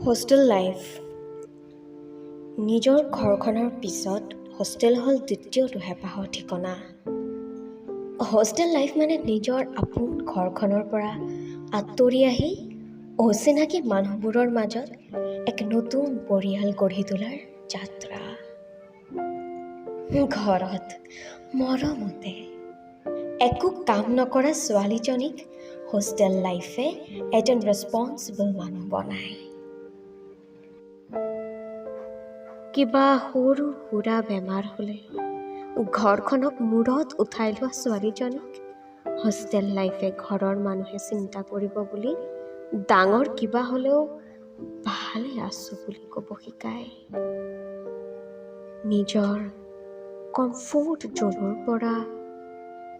Hostel life. নিজৰ ঘৰখনৰ পিছত হোষ্টেল হ'ল দ্বিতীয়টো হেঁপাহৰ ঠিকনা। হোষ্টেল লাইফ মানে নিজৰ আপোন ঘৰখনৰ পৰা আঁতৰি আহি অচিনাকি মানুহবোৰৰ মাজত এক নতুন পৰিয়াল গঢ়ি তোলাৰ যাত্ৰা। ঘৰত মৰমতে একো কাম নকৰা ছোৱালীজনীক হোষ্টেল লাইফে এজন ৰেছপন্সিবল মানুহ বনায়। কিবা সৰু সুৰা বেমাৰ হ'লে ঘৰখনক মূৰত উঠাই লোৱা ছোৱালীজনীক হোষ্টেল লাইফে ঘৰৰ মানুহে চিন্তা কৰিব বুলি ডাঙৰ কিবা হ'লেও ভালে আছো বুলি ক'ব শিকায়। নিজৰ কমফৰ্ট জ'নৰ পৰা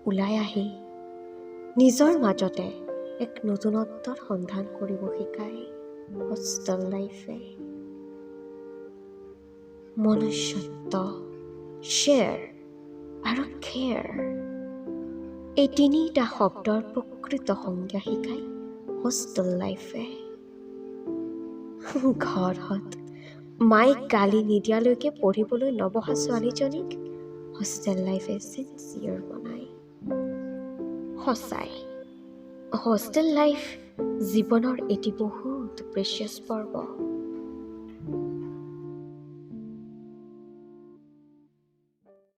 ওলাই আহি নিজৰ মাজতে এক নতুনত্বৰ সন্ধান কৰিব শিকায় হোষ্টেল লাইফে। মনুষ্যত্ব, শ্বেয়াৰ আৰু কেয়াৰ, এই তিনিটা শব্দৰ প্ৰকৃত সংজ্ঞা শিকায় হোষ্টেল লাইফে। ঘৰত মায়ে গালি নিদিয়ালৈকে পঢ়িবলৈ নবহা ছোৱালীজনীক হোষ্টেল লাইফে চিনচিয়াৰ বনায়। সঁচাই হোষ্টেল লাইফ জীৱনৰ এটি বহুত প্ৰেচিয়াছ পৰ্ব।